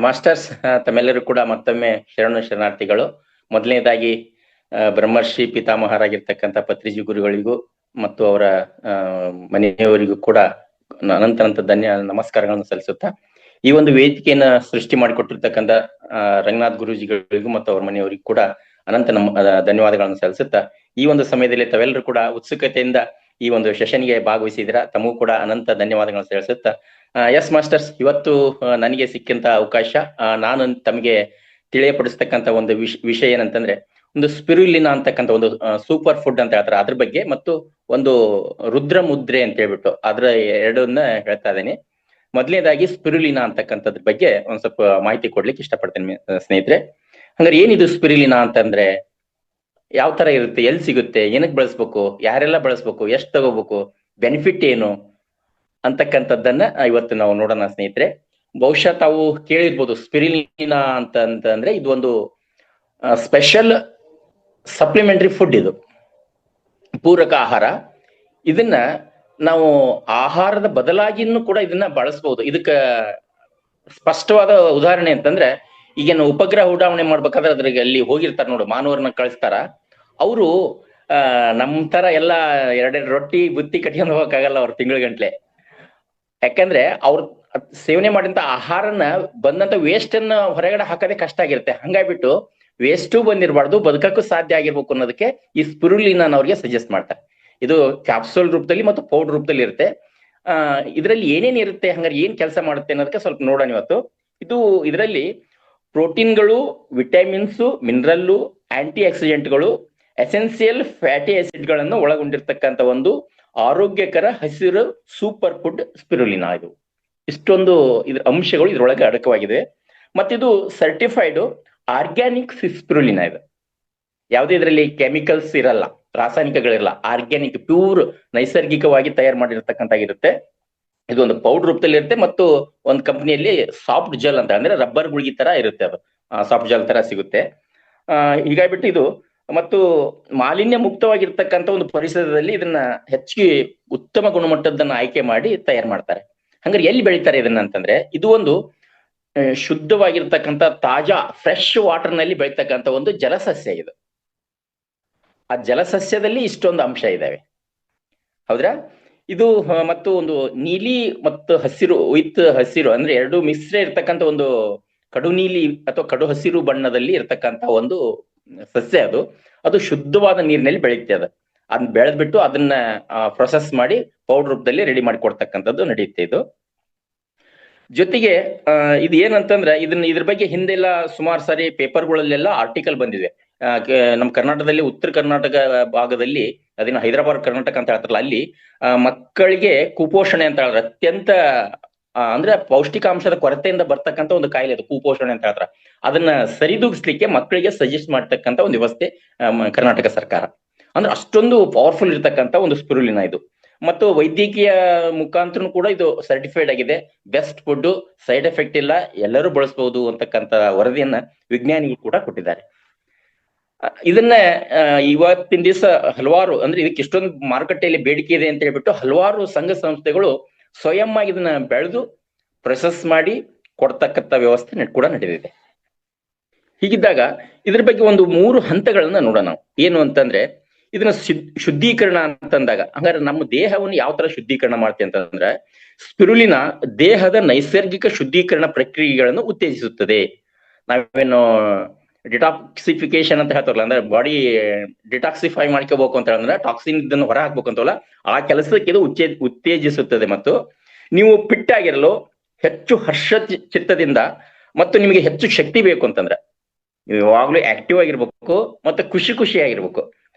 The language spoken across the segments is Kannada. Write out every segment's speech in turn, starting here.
ಮಾಸ್ಟರ್ಸ್, ತಮ್ಮೆಲ್ಲರೂ ಕೂಡ ಮತ್ತೊಮ್ಮೆ ಶರಣಾರ್ಥಿಗಳು. ಮೊದಲನೇದಾಗಿ ಬ್ರಹ್ಮರ್ಷಿ ಪಿತಾಮಹರಾಗಿರ್ತಕ್ಕಂಥ ಪತ್ರಿಜಿ ಗುರುಗಳಿಗೂ ಮತ್ತು ಅವರ ಮನೆಯವರಿಗೂ ಕೂಡ ಅನಂತ ನಮಸ್ಕಾರಗಳನ್ನು ಸಲ್ಲಿಸುತ್ತಾ, ಈ ಒಂದು ವೇದಿಕೆಯನ್ನ ಸೃಷ್ಟಿ ಮಾಡಿಕೊಟ್ಟಿರ್ತಕ್ಕಂಥ ರಂಗನಾಥ್ ಗುರೂಜಿಗಳಿಗೂ ಮತ್ತು ಅವ್ರ ಮನೆಯವರಿಗೂ ಕೂಡ ಅನಂತ ಧನ್ಯವಾದಗಳನ್ನು ಸಲ್ಲಿಸುತ್ತಾ, ಈ ಒಂದು ಸಮಯದಲ್ಲಿ ತಾವೆಲ್ಲರೂ ಕೂಡ ಉತ್ಸುಕತೆಯಿಂದ ಈ ಒಂದು ಸೆಷನ್ಗೆ ಭಾಗವಹಿಸಿದ್ರ, ತಮಗೂ ಕೂಡ ಅನಂತ ಧನ್ಯವಾದಗಳನ್ನು ಸಲ್ಲಿಸುತ್ತಾ, ಎಸ್ ಮಾಸ್ಟರ್ಸ್, ಇವತ್ತು ನನಗೆ ಸಿಕ್ಕಂತ ಅವಕಾಶ ನಾನು ತಮಗೆ ತಿಳಿಯಪಡಿಸ್ತಕ್ಕಂಥ ಒಂದು ವಿಷಯ ಏನಂತಂದ್ರೆ, ಒಂದು ಸ್ಪಿರುಲಿನಾ ಅಂತಕ್ಕಂಥ ಒಂದು ಸೂಪರ್ ಫುಡ್ ಅಂತ ಹೇಳ್ತಾರೆ, ಅದ್ರ ಬಗ್ಗೆ, ಮತ್ತು ಒಂದು ರುದ್ರ ಮುದ್ರೆ ಅಂತ ಹೇಳ್ಬಿಟ್ಟು ಅದ್ರ ಎರಡನ್ನ ಹೇಳ್ತಾ ಇದ್ದೇನೆ. ಮೊದಲನೇದಾಗಿ ಸ್ಪಿರುಲಿನಾ ಅಂತಕ್ಕಂಥದ್ರ ಬಗ್ಗೆ ಒಂದ್ ಸ್ವಲ್ಪ ಮಾಹಿತಿ ಕೊಡ್ಲಿಕ್ಕೆ ಇಷ್ಟಪಡ್ತೇನೆ ಸ್ನೇಹಿತರೆ. ಹಂಗಾರೆ ಏನಿದು ಸ್ಪಿರುಲಿನಾ ಅಂತಂದ್ರೆ, ಯಾವ ತರ ಇರುತ್ತೆ, ಎಲ್ಲಿ ಸಿಗುತ್ತೆ, ಏನಕ್ಕೆ ಬಳಸ್ಬೇಕು, ಯಾರೆಲ್ಲ ಬಳಸ್ಬೇಕು, ಎಷ್ಟು ತಗೋಬೇಕು, ಬೆನಿಫಿಟ್ ಏನು ಅಂತಕ್ಕಂಥದ್ದನ್ನ ಇವತ್ತು ನಾವು ನೋಡೋಣ ಸ್ನೇಹಿತರೆ. ಬಹುಶಃ ತಾವು ಕೇಳಿರ್ಬೋದು, ಸ್ಪಿರುಲಿನಾ ಅಂತಂದ್ರೆ ಇದು ಒಂದು ಸ್ಪೆಷಲ್ ಸಪ್ಲಿಮೆಂಟರಿ ಫುಡ್, ಇದು ಪೂರಕ ಆಹಾರ. ಇದನ್ನ ನಾವು ಆಹಾರದ ಬದಲಾಗಿನೂ ಕೂಡ ಇದನ್ನ ಬಳಸಬಹುದು. ಇದಕ್ಕ ಸ್ಪಷ್ಟವಾದ ಉದಾಹರಣೆ ಅಂತಂದ್ರೆ, ಈಗೇನು ಉಪಗ್ರಹ ಉಡಾವಣೆ ಮಾಡ್ಬೇಕಾದ್ರೆ ಅದ್ರಿಗೆ ಅಲ್ಲಿ ಹೋಗಿರ್ತಾರ ನೋಡು, ಮಾನವರನ್ನ ಕಳಿಸ್ತಾರ, ಅವರು ನಮ್ ತರ ಎಲ್ಲಾ ಎರಡೆರಡು ರೊಟ್ಟಿ ಬುತ್ತಿ ಕಟ್ಕೊಂಡು ಹೋಗಕ್ಕಾಗಲ್ಲ ಅವ್ರು ತಿಂಗಳ. ಯಾಕಂದ್ರೆ ಅವ್ರ ಸೇವನೆ ಮಾಡಿದಂತ ಆಹಾರನ ಬಂದಂತ ವೇಸ್ಟ್ ಅನ್ನ ಹೊರಗಡೆ ಹಾಕೋದೇ ಕಷ್ಟ ಆಗಿರುತ್ತೆ. ಹಂಗಾಗ್ಬಿಟ್ಟು ವೇಸ್ಟು ಬಂದಿರಬಾರ್ದು, ಬದುಕಕ್ಕೂ ಸಾಧ್ಯ ಆಗಿರ್ಬೇಕು ಅನ್ನೋದಕ್ಕೆ ಈ ಸ್ಪಿರುಲಿನಾ ಅವ್ರಿಗೆ ಸಜೆಸ್ಟ್ ಮಾಡ್ತಾರೆ. ಇದು ಕ್ಯಾಪ್ಸೂಲ್ ರೂಪದಲ್ಲಿ ಮತ್ತು ಪೌಡರ್ ರೂಪದಲ್ಲಿ ಇರುತ್ತೆ. ಇದರಲ್ಲಿ ಏನೇನ್ ಇರುತ್ತೆ, ಹಂಗಾರೆ ಏನ್ ಕೆಲಸ ಮಾಡುತ್ತೆ ಅನ್ನೋದಕ್ಕೆ ಸ್ವಲ್ಪ ನೋಡೋಣ ಇವತ್ತು. ಇದರಲ್ಲಿ ಪ್ರೋಟೀನ್ಗಳು, ವಿಟಮಿನ್ಸು, ಮಿನರಲ್ಲು, ಆಂಟಿ ಆಕ್ಸಿಡೆಂಟ್ಗಳು, ಎಸೆನ್ಸಿಯಲ್ ಫ್ಯಾಟಿ ಆಸಿಡ್ಗಳನ್ನು ಒಳಗೊಂಡಿರ್ತಕ್ಕಂಥ ಒಂದು ಆರೋಗ್ಯಕರ ಹಸಿರು ಸೂಪರ್ ಫುಡ್ ಸ್ಪಿರುಲಿನಾ. ಇದು ಇಷ್ಟೊಂದು ಇದ್ರ ಅಂಶಗಳು ಇದ್ರೊಳಗೆ ಅಡಕವಾಗಿದೆ. ಮತ್ತಿದು ಸರ್ಟಿಫೈಡ್ ಆರ್ಗ್ಯಾನಿಕ್ ಸ್ಪಿರುಲಿನಾ. ಇದು ಯಾವುದೇ ಇದರಲ್ಲಿ ಕೆಮಿಕಲ್ಸ್ ಇರಲ್ಲ, ರಾಸಾಯನಿಕಗಳಿರಲ್ಲ, ಆರ್ಗ್ಯಾನಿಕ್ ಪ್ಯೂರ್ ನೈಸರ್ಗಿಕವಾಗಿ ತಯಾರು ಮಾಡಿರ್ತಕ್ಕಂಥಾಗಿರುತ್ತೆ. ಇದು ಒಂದು ಪೌಡರ್ ರೂಪದಲ್ಲಿ ಇರುತ್ತೆ, ಮತ್ತು ಒಂದು ಕಂಪನಿಯಲ್ಲಿ ಸಾಫ್ಟ್ ಜೆಲ್ ಅಂತ, ಅಂದ್ರೆ ರಬ್ಬರ್ ಗುಳಿಗೆ ತರ ಇರುತ್ತೆ, ಅದು ಸಾಫ್ಟ್ ಜೆಲ್ ತರ ಸಿಗುತ್ತೆ. ಹೀಗಾಗ್ಬಿಟ್ಟು ಇದು ಮತ್ತು ಮಾಲಿನ್ಯ ಮುಕ್ತವಾಗಿರ್ತಕ್ಕಂಥ ಒಂದು ಪರಿಸರದಲ್ಲಿ ಇದನ್ನ ಹೆಚ್ಚಿಗೆ ಉತ್ತಮ ಗುಣಮಟ್ಟದನ್ನ ಆಯ್ಕೆ ಮಾಡಿ ತಯಾರು ಮಾಡ್ತಾರೆ. ಹಂಗಾರೆ ಎಲ್ಲಿ ಬೆಳಿತಾರೆ ಇದನ್ನ ಅಂತಂದ್ರೆ, ಇದು ಒಂದು ಶುದ್ಧವಾಗಿರ್ತಕ್ಕಂಥ ತಾಜಾ ಫ್ರೆಶ್ ವಾಟರ್ ನಲ್ಲಿ ಬೆಳೀತಕ್ಕಂಥ ಒಂದು ಜಲಸಸ್ಯ. ಇದು ಆ ಜಲಸಸ್ಯದಲ್ಲಿ ಇಷ್ಟೊಂದು ಅಂಶ ಇದಾವೆ, ಹೌದ್ರಾ? ಇದು ಮತ್ತು ಒಂದು ನೀಲಿ ಮತ್ತು ಹಸಿರು, ವಿತ್ ಹಸಿರು ಅಂದ್ರೆ ಎರಡು ಮಿಶ್ರ ಇರ್ತಕ್ಕಂಥ ಒಂದು ಕಡು ನೀಲಿ ಅಥವಾ ಕಡು ಹಸಿರು ಬಣ್ಣದಲ್ಲಿ ಇರ್ತಕ್ಕಂಥ ಒಂದು ಸಸ್ಯ. ಅದು ಶುದ್ಧವಾದ ನೀರಿನಲ್ಲಿ ಬೆಳೆಯುತ್ತೆ. ಅದನ್ನ ಬೆಳೆದ್ಬಿಟ್ಟು ಅದನ್ನ ಪ್ರೊಸೆಸ್ ಮಾಡಿ ಪೌಡರ್ ರೂಪದಲ್ಲಿ ರೆಡಿ ಮಾಡಿ ಕೊಡ್ತಕ್ಕಂಥದ್ದು ನಡೆಯುತ್ತೆ. ಇದು ಜೊತೆಗೆ ಇದು ಏನಂತಂದ್ರೆ, ಇದ್ರ ಬಗ್ಗೆ ಹಿಂದೆಲ್ಲ ಸುಮಾರು ಸಾರಿ ಪೇಪರ್ಗಳಲ್ಲೆಲ್ಲ ಆರ್ಟಿಕಲ್ ಬಂದಿದೆ. ನಮ್ಮ ಕರ್ನಾಟಕದಲ್ಲಿ, ಉತ್ತರ ಕರ್ನಾಟಕ ಭಾಗದಲ್ಲಿ, ಅದೇನು ಹೈದರಾಬಾದ್ ಕರ್ನಾಟಕ ಅಂತ ಹೇಳ್ತಾರಲ್ಲ, ಅಲ್ಲಿ ಮಕ್ಕಳಿಗೆ ಕುಪೋಷಣೆ ಅಂತ ಹೇಳಿದ್ರೆ, ಅತ್ಯಂತ ಅಂದ್ರೆ ಪೌಷ್ಟಿಕಾಂಶದ ಕೊರತೆಯಿಂದ ಬರ್ತಕ್ಕಂಥ ಒಂದು ಕಾಯಿಲೆ ಅದು ಕುಪೋಷಣೆ ಅಂತ ಹೇಳ್ತಾರೆ. ಅದನ್ನ ಸರಿದೂಗಿಸ್ಲಿಕ್ಕೆ ಮಕ್ಕಳಿಗೆ ಸಜೆಸ್ಟ್ ಮಾಡ್ತಕ್ಕಂಥ ಒಂದು ವ್ಯವಸ್ಥೆ ಕರ್ನಾಟಕ ಸರ್ಕಾರ. ಅಂದ್ರೆ ಅಷ್ಟೊಂದು ಪವರ್ಫುಲ್ ಇರ್ತಕ್ಕಂಥ ಒಂದು ಸ್ಪಿರುಲಿನಾ ಇದು. ಮತ್ತು ವೈದ್ಯಕೀಯ ಮುಖಾಂತರ ಕೂಡ ಇದು ಸರ್ಟಿಫೈಡ್ ಆಗಿದೆ, ಬೆಸ್ಟ್ ಫುಡ್, ಸೈಡ್ ಎಫೆಕ್ಟ್ ಇಲ್ಲ, ಎಲ್ಲರೂ ಬಳಸಬಹುದು ಅಂತಕ್ಕಂಥ ವರದಿಯನ್ನ ವಿಜ್ಞಾನಿಗಳು ಕೂಡ ಕೊಟ್ಟಿದ್ದಾರೆ. ಇದನ್ನ ಇವತ್ತಿನ ದಿವಸ ಹಲವಾರು, ಅಂದ್ರೆ ಇದಕ್ಕೆ ಇಷ್ಟೊಂದು ಮಾರುಕಟ್ಟೆಯಲ್ಲಿ ಬೇಡಿಕೆ ಇದೆ ಅಂತ ಹೇಳ್ಬಿಟ್ಟು ಹಲವಾರು ಸಂಘ ಸಂಸ್ಥೆಗಳು ಸ್ವಯಂ ಆಗಿ ಇದನ್ನ ಬೆಳೆದು ಪ್ರೊಸೆಸ್ ಮಾಡಿ ಕೊಡ್ತಕ್ಕಂಥ ವ್ಯವಸ್ಥೆ ಕೂಡ ನಡೆದಿದೆ. ಹೀಗಿದ್ದಾಗ ಇದ್ರ ಬಗ್ಗೆ ಒಂದು 3 ಹಂತಗಳನ್ನ ನೋಡೋಣ ನಾವು. ಏನು ಅಂತಂದ್ರೆ, ಇದನ್ನ ಶುದ್ಧೀಕರಣ ಅಂತಂದಾಗ, ಹಂಗಾರೆ ನಮ್ಮ ದೇಹವನ್ನು ಯಾವ ತರ ಶುದ್ಧೀಕರಣ ಮಾಡ್ತೆ ಅಂತಂದ್ರೆ, ಸ್ಪಿರುಲಿನಾ ದೇಹದ ನೈಸರ್ಗಿಕ ಶುದ್ಧೀಕರಣ ಪ್ರಕ್ರಿಯೆಗಳನ್ನು ಉತ್ತೇಜಿಸುತ್ತದೆ. ನಾವೇನು ಡಿಟಾಕ್ಸಿಫಿಕೇಶನ್ ಅಂತ ಹೇಳ್ತಾರಲ್ಲ, ಅಂದ್ರೆ ಬಾಡಿ ಡಿಟಾಕ್ಸಿಫೈ ಮಾಡ್ಕೋಬೇಕು ಅಂತ ಹೇಳಿದ್ರೆ, ಟಾಕ್ಸಿನ್ ಇದನ್ನು ಹೊರ ಹಾಕ್ಬೇಕು ಅಂತವಲ್ಲ, ಆ ಕೆಲಸಕ್ಕೆ ಇದು ಉತ್ತೇಜಿಸುತ್ತದೆ. ಮತ್ತು ನೀವು ಫಿಟ್ ಆಗಿರಲು, ಹೆಚ್ಚು ಹರ್ಷ ಚಿತ್ತದಿಂದ ಮತ್ತು ನಿಮಗೆ ಹೆಚ್ಚು ಶಕ್ತಿ ಬೇಕು ಅಂತಂದ್ರೆ, ನೀವು ಯಾವಾಗ್ಲೂ ಆಕ್ಟಿವ್ ಆಗಿರ್ಬೇಕು ಮತ್ತೆ ಖುಷಿಯಾಗಿರ್ಬೇಕು,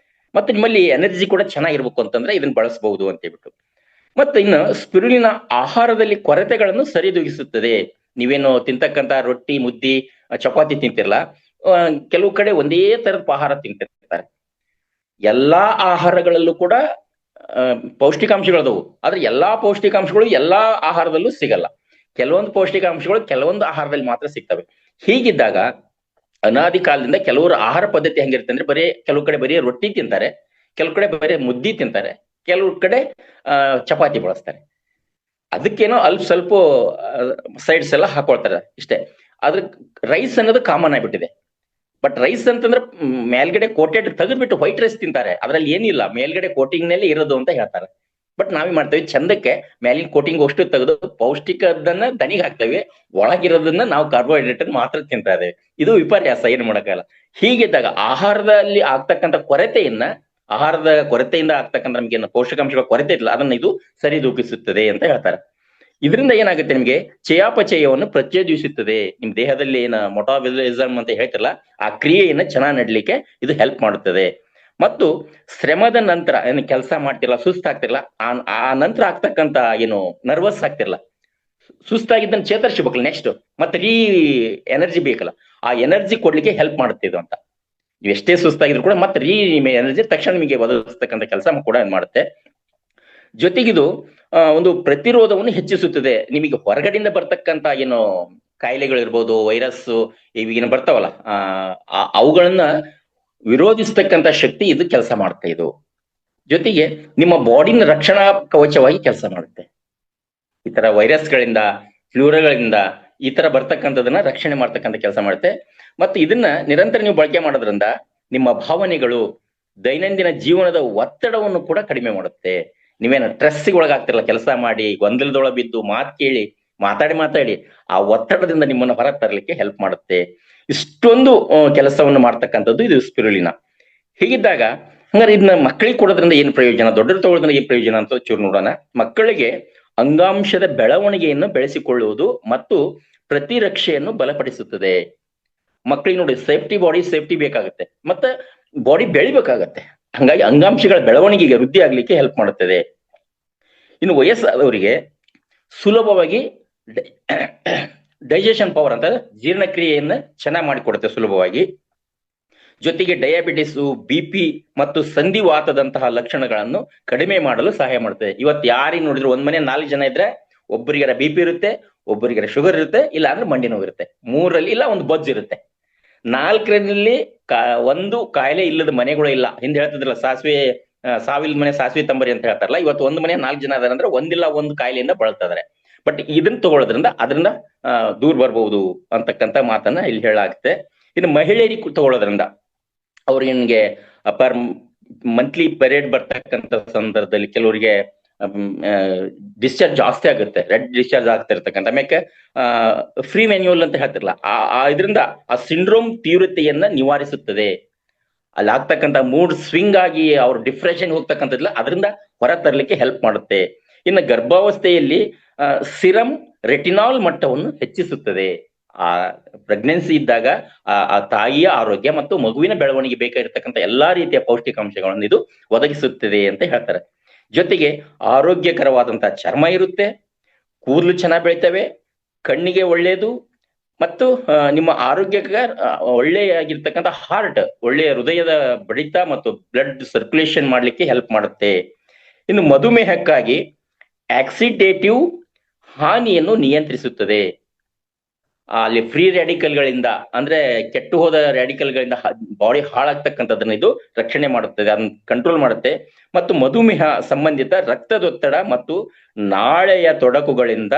ಮತ್ತೆ ನಿಮ್ಮಲ್ಲಿ ಎನರ್ಜಿ ಕೂಡ ಚೆನ್ನಾಗಿರ್ಬೇಕು ಅಂತಂದ್ರೆ ಇದನ್ನ ಬಳಸಬಹುದು ಅಂತ ಹೇಳ್ಬಿಟ್ಟು. ಮತ್ತೆ ಇನ್ನು ಸ್ಪಿರುಲಿನಾ ಆಹಾರದಲ್ಲಿ ಕೊರತೆಗಳನ್ನು ಸರಿದೂಗಿಸುತ್ತದೆ. ನೀವೇನು ತಿಂತಕ್ಕಂತ ರೊಟ್ಟಿ, ಮುದ್ದಿ, ಚಪಾತಿ ತಿಂತಿರಲ್ಲ, ಕೆಲವು ಕಡೆ ಒಂದೇ ತರದ ಆಹಾರ ತಿಂತಿರ್ತಾರೆ. ಎಲ್ಲಾ ಆಹಾರಗಳಲ್ಲೂ ಕೂಡ ಪೌಷ್ಟಿಕಾಂಶಗಳದವು, ಆದ್ರೆ ಎಲ್ಲಾ ಪೌಷ್ಟಿಕಾಂಶಗಳು ಎಲ್ಲಾ ಆಹಾರದಲ್ಲೂ ಸಿಗಲ್ಲ. ಕೆಲವೊಂದು ಪೌಷ್ಟಿಕಾಂಶಗಳು ಕೆಲವೊಂದು ಆಹಾರದಲ್ಲಿ ಮಾತ್ರ ಸಿಗ್ತವೆ. ಹೀಗಿದ್ದಾಗ ಅನಾದಿ ಕಾಲದಿಂದ ಕೆಲವರು ಆಹಾರ ಪದ್ಧತಿ ಹೆಂಗಿರುತ್ತೆ ಅಂದ್ರೆ, ಕೆಲವು ಕಡೆ ಬರೀ ರೊಟ್ಟಿ ತಿಂತಾರೆ, ಕೆಲವು ಕಡೆ ಬರೀ ಮುದ್ದಿ ತಿಂತಾರೆ, ಕೆಲವು ಕಡೆ ಚಪಾತಿ ಬಳಸ್ತಾರೆ. ಅದಕ್ಕೇನೋ ಸ್ವಲ್ಪ ಸೈಡ್ಸ್ ಎಲ್ಲ ಹಾಕೊಳ್ತಾರೆ ಇಷ್ಟೇ. ಅದ್ರ ರೈಸ್ ಅನ್ನೋದು ಕಾಮನ್ ಆಗ್ಬಿಟ್ಟಿದೆ. ಬಟ್ ರೈಸ್ ಅಂತಂದ್ರೆ ಮೇಲ್ಗಡೆ ಕೋಟೆಡ್ ತೆಗೆದ್ಬಿಟ್ಟು ವೈಟ್ ರೈಸ್ ತಿಂತಾರೆ, ಅದ್ರಲ್ಲಿ ಏನಿಲ್ಲ, ಮೇಲ್ಗಡೆ ಕೋಟಿಂಗ್ ನಲ್ಲಿ ಇರೋದು ಅಂತ ಹೇಳ್ತಾರೆ. ಬಟ್ ನಾವೇ ಮಾಡ್ತೇವೆ ಚಂದಕ್ಕೆ ಮೇಲಿನ ಕೋಟಿಂಗ್ ಅಷ್ಟು ತೆಗೆದು ಪೌಷ್ಟಿಕದನ್ನ ದನಿಗೆ ಹಾಕ್ತೇವೆ, ಒಳಗಿರೋದನ್ನ ನಾವು ಕಾರ್ಬೋಹೈಡ್ರೇಟ್ ಮಾತ್ರ ತಿಂತಾ ಇದ್ದೇವೆ. ಇದು ವಿಪರ್ಯಾಸ, ಏನು ಮಾಡಕ್ಕಾಗಲ್ಲ. ಹೀಗಿದ್ದಾಗ ಆಹಾರದಲ್ಲಿ ಆಗ್ತಕ್ಕಂಥ ಕೊರತೆಯನ್ನ, ಆಹಾರದ ಕೊರತೆಯಿಂದ ಆಗ್ತಕ್ಕಂಥ ನಮ್ಗೆ ಪೋಷಕಾಂಶಗಳ ಕೊರತೆ ಇಲ್ಲ, ಅದನ್ನ ಇದು ಸರಿದೂಗಿಸುತ್ತದೆ ಅಂತ ಹೇಳ್ತಾರೆ. ಇದರಿಂದ ಏನಾಗುತ್ತೆ, ನಿಮ್ಗೆ ಚಯಾಪಚಯವನ್ನು ಪ್ರಚೋದಿಸುತ್ತದೆ. ನಿಮ್ ದೇಹದಲ್ಲಿ ಏನ ಮೊಟಾಬಲಿಸಮ್ ಅಂತ ಹೇಳ್ತಿರಲ್ಲ, ಆ ಕ್ರಿಯೆಯನ್ನ ಚೆನ್ನಾಗಿ ನಡ್ಲಿಕ್ಕೆ ಇದು ಹೆಲ್ಪ್ ಮಾಡುತ್ತದೆ. ಮತ್ತು ಶ್ರಮದ ನಂತರ ಏನು ಕೆಲಸ ಮಾಡ್ತಿರಲ್ಲ, ಸುಸ್ತಾಗ್ತಿರಲ್ಲ, ಆ ನಂತರ ಆಗ್ತಕ್ಕಂತ ಏನು ನರ್ವಸ್ ಆಗ್ತಿರಲ್ಲ, ಸುಸ್ತಾಗಿದ್ದನ್ನು ಚೇತರಿಸಬೇಕಲ್ಲ, ನೆಕ್ಸ್ಟ್ ಮತ್ತೆ ಎನರ್ಜಿ ಬೇಕಲ್ಲ, ಆ ಎನರ್ಜಿ ಕೊಡ್ಲಿಕ್ಕೆ ಹೆಲ್ಪ್ ಮಾಡುತ್ತೆ ಇದು ಅಂತ. ನೀವು ಎಷ್ಟೇ ಸುಸ್ತಾಗಿದ್ರು ಕೂಡ ಮತ್ತೆ ಎನರ್ಜಿ ತಕ್ಷಣ ನಿಮಗೆ ಒದಗಿಸ್ತಕ್ಕಂಥ ಕೆಲಸ ಕೂಡ ಮಾಡುತ್ತೆ. ಜೊತೆಗಿದು ಒಂದು ಪ್ರತಿರೋಧವನ್ನು ಹೆಚ್ಚಿಸುತ್ತದೆ. ನಿಮಗೆ ಹೊರಗಡೆಯಿಂದ ಬರ್ತಕ್ಕಂತ ಏನು ಕಾಯಿಲೆಗಳಿರ್ಬೋದು, ವೈರಸ್ ಈಗಿನ ಬರ್ತಾವಲ್ಲ, ಅವುಗಳನ್ನ ವಿರೋಧಿಸ್ತಕ್ಕಂಥ ಶಕ್ತಿ ಇದು ಕೆಲಸ ಮಾಡುತ್ತೆ ಇದು. ಜೊತೆಗೆ ನಿಮ್ಮ ಬಾಡಿನ ರಕ್ಷಣಾ ಕವಚವಾಗಿ ಕೆಲಸ ಮಾಡುತ್ತೆ. ಈ ತರ ವೈರಸ್ಗಳಿಂದ, ಫ್ಲೂರಗಳಿಂದ ಈ ತರ ಬರ್ತಕ್ಕಂಥದನ್ನ ರಕ್ಷಣೆ ಮಾಡ್ತಕ್ಕಂಥ ಕೆಲಸ ಮಾಡುತ್ತೆ. ಮತ್ತು ಇದನ್ನ ನಿರಂತರ ನೀವು ಬಳಕೆ ಮಾಡೋದ್ರಿಂದ ನಿಮ್ಮ ಭಾವನೆಗಳು, ದೈನಂದಿನ ಜೀವನದ ಒತ್ತಡವನ್ನು ಕೂಡ ಕಡಿಮೆ ಮಾಡುತ್ತೆ. ನೀವೇನು ಸ್ಟ್ರೆಸ್ಸಿಗೆ ಒಳಗಾಗ್ತಿರಲ್ಲ, ಕೆಲಸ ಮಾಡಿ ಗೊಂದಲದೊಳ ಬಿದ್ದು ಮಾತು ಕೇಳಿ ಮಾತಾಡಿ ಆ ಒತ್ತಡದಿಂದ ನಿಮ್ಮನ್ನು ಹೊರ ತರಲಿಕ್ಕೆ ಹೆಲ್ಪ್ ಮಾಡುತ್ತೆ. ಇಷ್ಟೊಂದು ಕೆಲಸವನ್ನು ಮಾಡ್ತಕ್ಕಂಥದ್ದು ಇದು ಸ್ಪಿರುಲಿನಾ. ಹೀಗಿದ್ದಾಗ ಹಂಗಾರೆ ಇದನ್ನ ಮಕ್ಕಳಿಗೆ ಕೊಡೋದ್ರಿಂದ ಏನು ಪ್ರಯೋಜನ, ದೊಡ್ಡರು ತಗೊಳ್ಳೋದ್ರಿಂದ ಏನು ಪ್ರಯೋಜನ ಅಂತ ಚೂರು ನೋಡೋಣ. ಮಕ್ಕಳಿಗೆ ಅಂಗಾಂಶದ ಬೆಳವಣಿಗೆಯನ್ನು ಬೆಳೆಸಿಕೊಳ್ಳುವುದು ಮತ್ತು ಪ್ರತಿರಕ್ಷೆಯನ್ನು ಬಲಪಡಿಸುತ್ತದೆ. ಮಕ್ಕಳಿಗೆ ನೋಡಿ, ಸೇಫ್ಟಿ ಬೇಕಾಗುತ್ತೆ, ಮತ್ತೆ ಬಾಡಿ ಬೆಳಿಬೇಕಾಗತ್ತೆ. ಹಂಗಾಗಿ ಅಂಗಾಂಶಗಳ ಬೆಳವಣಿಗೆಗೆ, ವೃದ್ಧಿ ಆಗ್ಲಿಕ್ಕೆ ಹೆಲ್ಪ್ ಮಾಡುತ್ತದೆ. ಇನ್ನು ವಯಸ್ಸಾದವರಿಗೆ ಸುಲಭವಾಗಿ ಡೈಜೆಷನ್ ಪವರ್ ಅಂತ ಜೀರ್ಣಕ್ರಿಯೆಯನ್ನ ಚೆನ್ನಾಗಿ ಮಾಡಿಕೊಡುತ್ತೆ ಸುಲಭವಾಗಿ. ಜೊತೆಗೆ ಡಯಾಬಿಟಿಸು, BP ಮತ್ತು ಸಂಧಿವಾತದಂತಹ ಲಕ್ಷಣಗಳನ್ನು ಕಡಿಮೆ ಮಾಡಲು ಸಹಾಯ ಮಾಡುತ್ತದೆ. ಇವತ್ತು ಯಾರಿಗೆ ನೋಡಿದ್ರು ಒಂದ್ ಮನೆ 4 ಜನ ಇದ್ರೆ ಒಬ್ಬರಿಗಾರ BP ಇರುತ್ತೆ, ಒಬ್ಬರಿಗಾರ ಶುಗರ್ ಇರುತ್ತೆ, ಇಲ್ಲ ಅಂದ್ರೆ ಮಂಡಿ ನೋವು ಇರುತ್ತೆ, 3ರಲ್ಲಿ ಇಲ್ಲ ಒಂದು ಬೊಜ್ಜು ಇರುತ್ತೆ, 4ರಲ್ಲಿ ಒಂದು ಕಾಯಿಲೆ ಇಲ್ಲದ ಮನೆಗಳು ಇಲ್ಲ. ಹಿಂದೆ ಹೇಳ್ತಿದ್ರಲ್ಲ, ಸಾವಿಲ್ ಮನೆ ಸಾಸಿವೆ ತಂಬರಿ ಅಂತ ಹೇಳ್ತಾರಲ್ಲ, ಇವತ್ತು ಒಂದು ಮನೆ 4 ಜನ ಅದಾರ ಅಂದ್ರೆ ಒಂದಿಲ್ಲ ಒಂದು ಕಾಯಿಲೆಯಿಂದ ಬಳಲ್ತಾ ಇದಾರೆ. ಬಟ್ ಇದನ್ನ ತಗೊಳ್ಳೋದ್ರಿಂದ ಅದರಿಂದ ದೂರ ಬರ್ಬಹುದು ಅಂತಕ್ಕಂಥ ಮಾತನ್ನ ಇಲ್ಲಿ ಹೇಳಾಗುತ್ತೆ. ಇನ್ನು ಮಹಿಳೆಯರಿಗೆ ತಗೊಳ್ಳೋದ್ರಿಂದ ಅವ್ರಿಗೆ ಪರ್ ಮಂತ್ಲಿ ಪೀರಿಯಡ್ ಬರ್ತಕ್ಕಂಥ ಸಂದರ್ಭದಲ್ಲಿ ಕೆಲವರಿಗೆ ಡಿಸ್ಚಾರ್ಜ್ ಜಾಸ್ತಿ ಆಗುತ್ತೆ, ರೆಡ್ ಡಿಸ್ಚಾರ್ಜ್ ಆಗ್ತಾ ಇರ್ತಕ್ಕಂಥ, ಆಮೇಲೆ ಫ್ರೀ ಮ್ಯಾನ್ಯುವಲ್ ಅಂತ ಹೇಳ್ತಿರಲ್ಲ, ಇದರಿಂದ ಆ ಸಿಂಡ್ರೋಮ್ ತೀವ್ರತೆಯನ್ನ ನಿವಾರಿಸುತ್ತದೆ. ಅಲ್ಲಿ ಆಗ್ತಕ್ಕಂಥ ಮೂಡ್ ಸ್ವಿಂಗ್ ಆಗಿ ಅವ್ರು ಡಿಪ್ರೆಷನ್ ಹೋಗ್ತಕ್ಕಂಥದ್ದಿಲ್ಲ, ಅದರಿಂದ ಹೊರ ತರಲಿಕ್ಕೆ ಹೆಲ್ಪ್ ಮಾಡುತ್ತೆ. ಇನ್ನು ಗರ್ಭಾವಸ್ಥೆಯಲ್ಲಿ ಸಿರಮ್ ರೆಟಿನಾಲ್ ಮಟ್ಟವನ್ನು ಹೆಚ್ಚಿಸುತ್ತದೆ. ಆ ಪ್ರೆಗ್ನೆನ್ಸಿ ಇದ್ದಾಗ ಆ ತಾಯಿಯ ಆರೋಗ್ಯ ಮತ್ತು ಮಗುವಿನ ಬೆಳವಣಿಗೆ ಬೇಕಾಗಿರ್ತಕ್ಕಂಥ ಎಲ್ಲಾ ರೀತಿಯ ಪೌಷ್ಟಿಕಾಂಶಗಳನ್ನು ಇದು ಒದಗಿಸುತ್ತದೆ ಅಂತ ಹೇಳ್ತಾರೆ. ಜೊತೆಗೆ ಆರೋಗ್ಯಕರವಾದಂತಹ ಚರ್ಮ ಇರುತ್ತೆ, ಕೂದಲು ಚೆನ್ನಾಗಿ ಬೆಳಿತವೆ, ಕಣ್ಣಿಗೆ ಒಳ್ಳೆಯದು, ಮತ್ತು ನಿಮ್ಮ ಆರೋಗ್ಯಕ್ಕೆ ಒಳ್ಳೆಯಾಗಿರ್ತಕ್ಕಂಥ ಹಾರ್ಟ್, ಒಳ್ಳೆಯ ಹೃದಯದ ಬಡಿತ ಮತ್ತು ಬ್ಲಡ್ ಸರ್ಕ್ಯುಲೇಷನ್ ಮಾಡ್ಲಿಕ್ಕೆ ಹೆಲ್ಪ್ ಮಾಡುತ್ತೆ. ಇನ್ನು ಮಧುಮೇಹಕ್ಕಾಗಿ ಆಕ್ಸಿಡೇಟಿವ್ ಹಾನಿಯನ್ನು ನಿಯಂತ್ರಿಸುತ್ತದೆ. ಅಲ್ಲಿ ಫ್ರೀ ರ್ಯಾಡಿಕಲ್ಗಳಿಂದ, ಅಂದ್ರೆ ಕೆಟ್ಟು ಹೋದ ರ್ಯಾಡಿಕಲ್ಗಳಿಂದ ಬಾಡಿ ಹಾಳಾಗ್ತಕ್ಕಂಥದ್ದನ್ನ ಇದು ರಕ್ಷಣೆ ಮಾಡುತ್ತದೆ, ಅದನ್ನ ಕಂಟ್ರೋಲ್ ಮಾಡುತ್ತೆ. ಮತ್ತು ಮಧುಮೇಹ ಸಂಬಂಧಿತ ರಕ್ತದೊತ್ತಡ ಮತ್ತು ನಾಳೆಯ ತೊಡಕುಗಳಿಂದ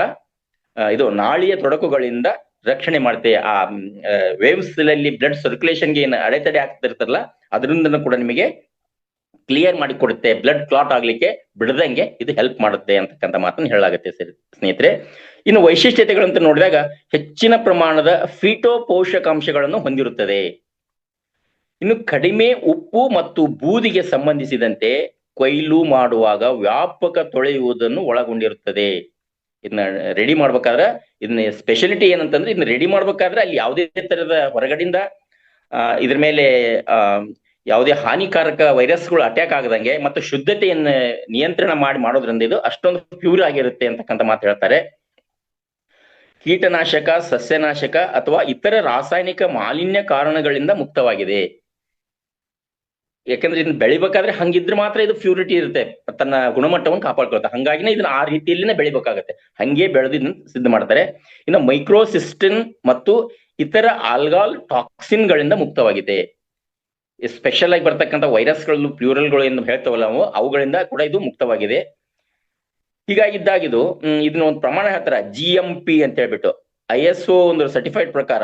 ರಕ್ಷಣೆ ಮಾಡುತ್ತೆ. ಆ ವೇವ್ಸ್ ಅಲ್ಲಿ ಬ್ಲಡ್ ಸರ್ಕ್ಯುಲೇಷನ್ಗೆ ಏನು ಅಡೆತಡೆ ಆಗ್ತಿರ್ತಾರಲ್ಲ, ಅದರಿಂದ ಕೂಡ ನಿಮಗೆ ಕ್ಲಿಯರ್ ಮಾಡಿ ಕೊಡುತ್ತೆ, ಬ್ಲಡ್ ಕ್ಲಾಟ್ ಆಗ್ಲಿಕ್ಕೆ ಬಿಡದಂಗೆ ಇದು ಹೆಲ್ಪ್ ಮಾಡುತ್ತೆ ಅಂತಕ್ಕಂಥ ಮಾತನ್ನು ಹೇಳಲಾಗುತ್ತೆ ಸ್ನೇಹಿತರೆ. ಇನ್ನು ವೈಶಿಷ್ಟ್ಯತೆಗಳಂತ ನೋಡಿದಾಗ ಹೆಚ್ಚಿನ ಪ್ರಮಾಣದ ಫೀಟೋ ಪೋಷಕಾಂಶಗಳನ್ನು ಹೊಂದಿರುತ್ತದೆ. ಇನ್ನು ಕಡಿಮೆ ಉಪ್ಪು ಮತ್ತು ಬೂದಿಗೆ ಸಂಬಂಧಿಸಿದಂತೆ ಕೊಯ್ಲು ಮಾಡುವಾಗ ವ್ಯಾಪಕ ತೊಳೆಯುವುದನ್ನು ಒಳಗೊಂಡಿರುತ್ತದೆ. ಇದನ್ನ ರೆಡಿ ಮಾಡ್ಬೇಕಾದ್ರೆ, ಇದನ್ನ ಸ್ಪೆಷಾಲಿಟಿ ಏನಂತಂದ್ರೆ, ಇದನ್ನ ರೆಡಿ ಮಾಡ್ಬೇಕಾದ್ರೆ ಅಲ್ಲಿ ಯಾವುದೇ ತರದ ಹೊರಗಡೆಯಿಂದ ಇದ್ರ ಮೇಲೆ ಯಾವುದೇ ಹಾನಿಕಾರಕ ವೈರಸ್ಗಳು ಅಟ್ಯಾಕ್ ಆಗದಂಗೆ ಮತ್ತು ಶುದ್ಧತೆಯನ್ನು ನಿಯಂತ್ರಣ ಮಾಡೋದ್ರಿಂದ ಇದು ಅಷ್ಟೊಂದು ಪ್ಯೂರ್ ಆಗಿರುತ್ತೆ ಅಂತಕ್ಕಂಥ ಮಾತು ಹೇಳ್ತಾರೆ. ಕೀಟನಾಶಕ, ಸಸ್ಯನಾಶಕ ಅಥವಾ ಇತರ ರಾಸಾಯನಿಕ ಮಾಲಿನ್ಯ ಕಾರಣಗಳಿಂದ ಮುಕ್ತವಾಗಿದೆ. ಯಾಕಂದ್ರೆ ಇದನ್ನ ಬೆಳಿಬೇಕಾದ್ರೆ ಹಂಗಿದ್ರೆ ಮಾತ್ರ ಇದು ಪ್ಯೂರಿಟಿ ಇರುತ್ತೆ, ತನ್ನ ಗುಣಮಟ್ಟವನ್ನು ಕಾಪಾಡ್ಕೊಳುತ್ತೆ. ಹಂಗಾಗಿನೇ ಇದನ್ನ ಆ ರೀತಿಯಲ್ಲಿನೇ ಬೆಳಿಬೇಕಾಗತ್ತೆ, ಹಂಗೆ ಬೆಳೆದು ಇದನ್ನ ಸಿದ್ಧ ಮಾಡ್ತಾರೆ. ಇನ್ನು ಮೈಕ್ರೋಸಿಸ್ಟಿನ್ ಮತ್ತು ಇತರ ಆಲ್ಗಾಲ್ ಟಾಕ್ಸಿನ್ ಗಳಿಂದ ಮುಕ್ತವಾಗಿದೆ. ಸ್ಪೆಷಲ್ ಆಗಿ ಬರ್ತಕ್ಕಂಥ ವೈರಸ್ಗಳು, ಪ್ಲೂರಲ್ಗಳು ಎಂದು ಹೇಳ್ತಾವಲ್ಲ ನಾವು, ಅವುಗಳಿಂದ ಕೂಡ ಇದು ಮುಕ್ತವಾಗಿದೆ. ಹೀಗಾಗಿದ್ದಾಗಿದು ಇದನ್ನ ಒಂದು ಪ್ರಮಾಣ ಹೇಳ್ತಾರ, GMP ಅಂತ ಹೇಳ್ಬಿಟ್ಟು, ISO ಒಂದು ಸರ್ಟಿಫೈಡ್ ಪ್ರಕಾರ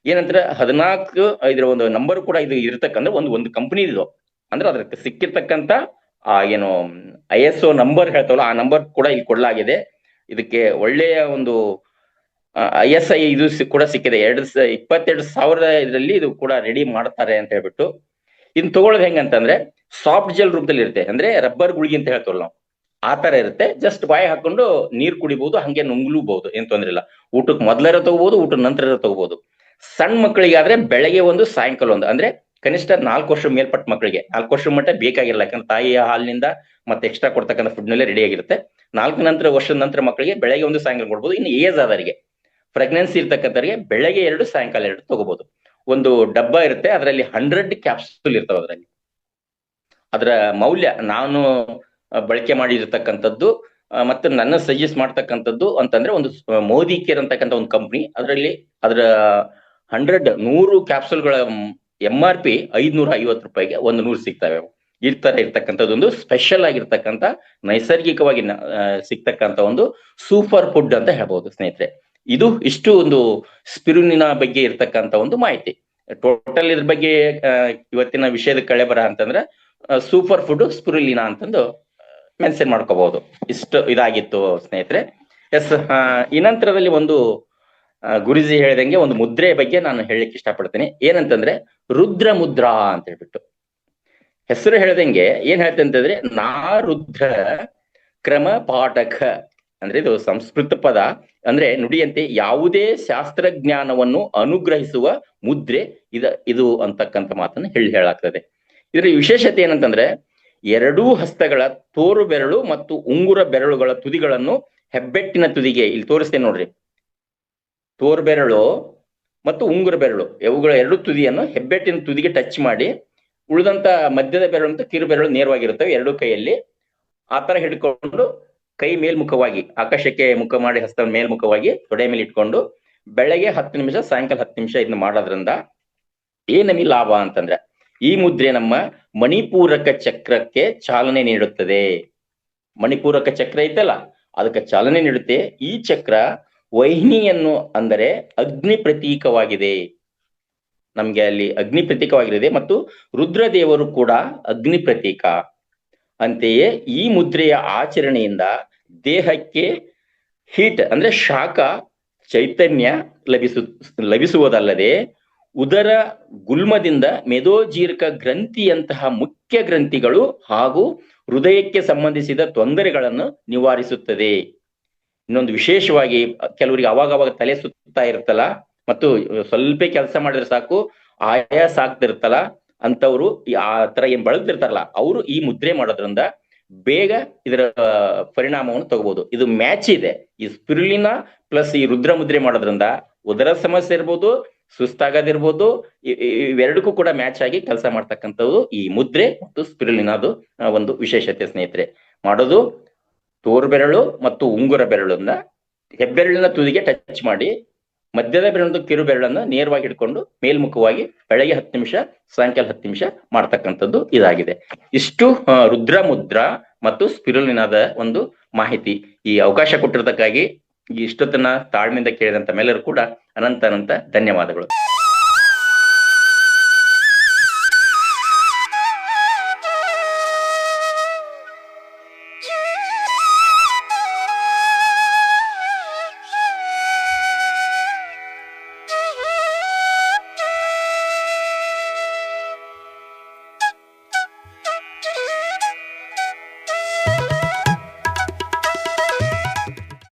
ಏನಂದ್ರೆ 14 ಇದ್ರ ಒಂದು ನಂಬರ್ ಕೂಡ ಇದು ಇರ್ತಕ್ಕಂದ್ರೆ ಒಂದು ಕಂಪನಿ ಇದು ಅಂದ್ರೆ ಅದಕ್ಕೆ ಸಿಕ್ಕಿರ್ತಕ್ಕಂತ ಏನು ISO ನಂಬರ್ ಹೇಳ್ತಾವಲ್ಲ ಆ ನಂಬರ್ ಕೂಡ ಇಲ್ಲಿ ಕೊಡಲಾಗಿದೆ. ಇದಕ್ಕೆ ಒಳ್ಳೆಯ ಒಂದು ISI ಇದು ಕೂಡ ಸಿಕ್ಕಿದೆ. 22,000 ಇದರಲ್ಲಿ ಇದು ಕೂಡ ರೆಡಿ ಮಾಡ್ತಾರೆ ಅಂತ ಹೇಳ್ಬಿಟ್ಟು. ಇನ್ ತಗೊಳ್ಳೋದು ಹೆಂಗಂತಂದ್ರೆ ಸಾಫ್ಟ್ ಜೆಲ್ ರೂಪದಲ್ಲಿ ಇರುತ್ತೆ, ಅಂದ್ರೆ ರಬ್ಬರ್ ಗುಳಿಗೆ ಅಂತ ಹೇಳ್ತೇವಲ್ಲ ನಾವು, ಆ ತರ ಇರುತ್ತೆ. ಜಸ್ಟ್ ಬಾಯಿ ಹಾಕೊಂಡು ನೀರ್ ಕುಡಿಬಹುದು, ಹಂಗೆ ನುಂಗ್ಲೂಬಹುದು, ಏನ್ ತೊಂದ್ರೆ ಇಲ್ಲ. ಊಟಕ್ಕೆ ಮೊದ್ಲರ ತಗೋಬಹುದು, ಊಟದ ನಂತರ ತಗೋಬಹುದು. ಸಣ್ಣ ಮಕ್ಕಳಿಗೆ ಆದ್ರೆ ಬೆಳಗ್ಗೆ ಒಂದು ಸಾಯಂಕಾಲ ಒಂದು, ಅಂದ್ರೆ ಕನಿಷ್ಠ 4 ವರ್ಷ ಮೇಲ್ಪಟ್ಟ ಮಕ್ಕಳಿಗೆ 4 ವರ್ಷ ಮಟ್ಟ ಬೇಕಾಗಿಲ್ಲ, ಯಾಕಂದ್ರೆ ತಾಯಿಯ ಹಾಲಿನಿಂದ ಮತ್ತೆ ಎಕ್ಸ್ಟ್ರಾ ಕೊಡ್ತಕ್ಕಂಥ ಫುಡ್ ನಲ್ಲೇ ರೆಡಿ ಆಗಿರುತ್ತೆ. 4 ವರ್ಷದ ನಂತರ ಮಕ್ಕಳಿಗೆ ಬೆಳಗ್ಗೆ ಒಂದು ಸಾಯಂಕಾಲ ಕೊಡ್ಬೋದು. ಇನ್ನು ಏಜ್ ಆದವರಿಗೆ, ಪ್ರೆಗ್ನೆನ್ಸಿ ಇರ್ತಕ್ಕಂಥವ್ರಿಗೆ ಬೆಳಗ್ಗೆ 2 ಸಾಯಂಕಾಲ 2 ತಗೋಬಹುದು. ಒಂದು ಡಬ್ಬ ಇರುತ್ತೆ, ಅದರಲ್ಲಿ 100 ಕ್ಯಾಪ್ಸೂಲ್ ಇರ್ತಾವ. ಅದರಲ್ಲಿ ಅದರ ಮೌಲ್ಯ ನಾನು ಬಳಕೆ ಮಾಡಿರ್ತಕ್ಕಂಥದ್ದು ಮತ್ತೆ ನನ್ನ ಸಜೆಸ್ಟ್ ಮಾಡ್ತಕ್ಕಂಥದ್ದು ಅಂತಂದ್ರೆ ಒಂದು ಮೋದಿ ಕೇರ್ ಅಂತಕ್ಕಂಥ ಒಂದು ಕಂಪ್ನಿ, ಅದರಲ್ಲಿ ಅದರ 100 ಕ್ಯಾಪ್ಸೂಲ್ಗಳ MRP 550 ರೂಪಾಯಿಗೆ 100 ಸಿಗ್ತವೆ. ಈ ತರ ಇರ್ತಕ್ಕಂಥದ್ದು ಒಂದು ಸ್ಪೆಷಲ್ ಆಗಿರ್ತಕ್ಕಂಥ ನೈಸರ್ಗಿಕವಾಗಿ ಸಿಗ್ತಕ್ಕಂಥ ಒಂದು ಸೂಪರ್ ಫುಡ್ ಅಂತ ಹೇಳ್ಬಹುದು ಸ್ನೇಹಿತರೆ. ಇದು ಇಷ್ಟು ಒಂದು ಸ್ಪಿರುಲಿನಾ ಬಗ್ಗೆ ಇರ್ತಕ್ಕಂಥ ಒಂದು ಮಾಹಿತಿ. ಟೋಟಲ್ ಇದ್ರ ಬಗ್ಗೆ ಇವತ್ತಿನ ವಿಷಯದ ಕಳೆಬರ ಅಂತಂದ್ರೆ ಸೂಪರ್ ಫುಡ್ ಸ್ಪಿರುಲಿನಾ ಅಂತಂದು ಮೆನ್ಷನ್ ಮಾಡ್ಕೋಬಹುದು. ಇಷ್ಟು ಇದಾಗಿತ್ತು ಸ್ನೇಹಿತರೆ. ಎಸ್, ಈ ನಂತರದಲ್ಲಿ ಒಂದು ಗುರುಜಿ ಹೇಳಿದಂಗೆ ಒಂದು ಮುದ್ರೆ ಬಗ್ಗೆ ನಾನು ಹೇಳಲಿಕ್ಕೆ ಇಷ್ಟಪಡ್ತೀನಿ. ಏನಂತಂದ್ರೆ ರುದ್ರ ಮುದ್ರಾ ಅಂತ ಹೇಳ್ಬಿಟ್ಟು. ಹೆಸರು ಹೇಳ್ದಂಗೆ ಏನ್ ಹೇಳ್ತೆ ಅಂತಂದ್ರೆ ನಾ ರುದ್ರ ಕ್ರಮ ಪಾಠಕ, ಅಂದ್ರೆ ಇದು ಸಂಸ್ಕೃತ ಪದ. ಅಂದ್ರೆ ನುಡಿಯಂತೆ ಯಾವುದೇ ಶಾಸ್ತ್ರಜ್ಞಾನವನ್ನು ಅನುಗ್ರಹಿಸುವ ಮುದ್ರೆ ಇದು ಅಂತಕ್ಕಂಥ ಮಾತನ್ನು ಹೇಳಲಾಗ್ತದೆ. ಇದರ ವಿಶೇಷತೆ ಏನಂತಂದ್ರೆ 2 ಹಸ್ತಗಳ ತೋರು ಬೆರಳು ಮತ್ತು ಉಂಗುರ ಬೆರಳುಗಳ ತುದಿಗಳನ್ನು ಹೆಬ್ಬೆಟ್ಟಿನ ತುದಿಗೆ, ಇಲ್ಲಿ ತೋರಿಸ್ತೇನೆ ನೋಡ್ರಿ, ತೋರು ಬೆರಳು ಮತ್ತು ಉಂಗುರ ಬೆರಳು ಇವುಗಳ 2 ತುದಿಯನ್ನು ಹೆಬ್ಬೆಟ್ಟಿನ ತುದಿಗೆ ಟಚ್ ಮಾಡಿ, ಉಳಿದಂತ ಮಧ್ಯದ ಬೆರಳು ಮತ್ತು ಕಿರು ಬೆರಳು ನೇರವಾಗಿರ್ತವೆ 2 ಕೈಯಲ್ಲಿ. ಆ ತರ ಹಿಡ್ಕೊಂಡು ಕೈ ಮೇಲ್ಮುಖವಾಗಿ ಆಕಾಶಕ್ಕೆ ಮುಖ ಮಾಡಿ ಹಸ್ತ ಮೇಲ್ಮುಖವಾಗಿ ತೊಡೆ ಮೇಲೆ ಇಟ್ಕೊಂಡು ಬೆಳಗ್ಗೆ 10 ನಿಮಿಷ ಸಾಯಂಕಾಲ 10 ನಿಮಿಷ ಇದನ್ನ ಮಾಡೋದ್ರಿಂದ ಏನ್ ನಮಗೆ ಲಾಭ ಅಂತಂದ್ರೆ ಈ ಮುದ್ರೆ ನಮ್ಮ ಮಣಿಪೂರಕ ಚಕ್ರಕ್ಕೆ ಚಾಲನೆ ನೀಡುತ್ತದೆ. ಮಣಿಪೂರಕ ಚಕ್ರ ಐತಲ್ಲ ಅದಕ್ಕೆ ಚಾಲನೆ ನೀಡುತ್ತೆ. ಈ ಚಕ್ರ ವೈಹಿನಿಯನ್ನು ಅಂದರೆ ಅಗ್ನಿ ಪ್ರತೀಕವಾಗಿದೆ, ನಮ್ಗೆ ಅಲ್ಲಿ ಅಗ್ನಿ ಪ್ರತೀಕವಾಗಿರುತ್ತೆ. ಮತ್ತು ರುದ್ರದೇವರು ಕೂಡ ಅಗ್ನಿ ಪ್ರತೀಕ. ಅಂತೆಯೇ ಈ ಮುದ್ರೆಯ ಆಚರಣೆಯಿಂದ ದೇಹಕ್ಕೆ ಹೀಟ್ ಅಂದ್ರೆ ಶಾಖ ಚೈತನ್ಯ ಲಭಿಸುವುದಲ್ಲದೆ ಉದರ ಗುಲ್ಮದಿಂದ ಮೆದೋಜೀರಕ ಗ್ರಂಥಿಯಂತಹ ಮುಖ್ಯ ಗ್ರಂಥಿಗಳು ಹಾಗೂ ಹೃದಯಕ್ಕೆ ಸಂಬಂಧಿಸಿದ ತೊಂದರೆಗಳನ್ನು ನಿವಾರಿಸುತ್ತದೆ. ಇನ್ನೊಂದು ವಿಶೇಷವಾಗಿ ಕೆಲವರಿಗೆ ಅವಾಗ ತಲೆ ಸುತ್ತಾ ಇರುತ್ತಲ್ಲ, ಮತ್ತು ಸ್ವಲ್ಪ ಕೆಲಸ ಮಾಡಿದ್ರೆ ಸಾಕು ಆಯಾಸ ಆಗ್ತಿರ್ತಲ್ಲ, ಅಂತವ್ರು ಆ ತರ ಏನ್ ಬಳಲ್ತಿರ್ತಾರಲ್ಲ ಅವರು ಈ ಮುದ್ರೆ ಮಾಡೋದ್ರಿಂದ ಬೇಗ ಇದರ ಪರಿಣಾಮವನ್ನು ತಗೋಬಹುದು. ಇದು ಮ್ಯಾಚ್ ಇದೆ. ಈ ಸ್ಪಿರುಲಿನಾ ಪ್ಲಸ್ ಈ ರುದ್ರ ಮುದ್ರೆ ಮಾಡೋದ್ರಿಂದ ಉದರ ಸಮಸ್ಯೆ ಇರ್ಬೋದು, ಸುಸ್ತಾಗದಿರ್ಬೋದು, ಇವೆರಡಕ್ಕೂ ಕೂಡ ಮ್ಯಾಚ್ ಆಗಿ ಕೆಲಸ ಮಾಡ್ತಕ್ಕಂಥದ್ದು ಈ ಮುದ್ರೆ ಮತ್ತು ಸ್ಪಿರುಲಿನಾದು ಒಂದು ವಿಶೇಷತೆ ಸ್ನೇಹಿತರೆ. ಮಾಡೋದು ತೋರು ಬೆರಳು ಮತ್ತು ಉಂಗುರ ಬೆರಳನ್ನ ಹೆಬ್ಬೆರಳಿನ ತುದಿಗೆ ಟಚ್ ಮಾಡಿ ಮಧ್ಯದ ಬೆರಳು ಕಿರು ಬೆರಳನ್ನ ನೇರವಾಗಿ ಹಿಡ್ಕೊಂಡು ಮೇಲ್ಮುಖವಾಗಿ ಬೆಳಗ್ಗೆ 10 ನಿಮಿಷ ಸಾಯಂಕಾಲ 10 ನಿಮಿಷ ಮಾಡ್ತಕ್ಕಂಥದ್ದು ಇದಾಗಿದೆ. ಇಷ್ಟು ರುದ್ರ ಮುದ್ರಾ ಮತ್ತು ಸ್ಪಿರುಲಿನಾದ ಒಂದು ಮಾಹಿತಿ. ಈ ಅವಕಾಶ ಕೊಟ್ಟಿರೋದಕ್ಕಾಗಿ ಇಷ್ಟೊತ್ತನ್ನ ತಾಳ್ಮೆಯಿಂದ ಕೇಳಿದಂತ ಮೇಲೆಲ್ಲರೂ ಕೂಡ ಅನಂತ ಧನ್ಯವಾದಗಳು.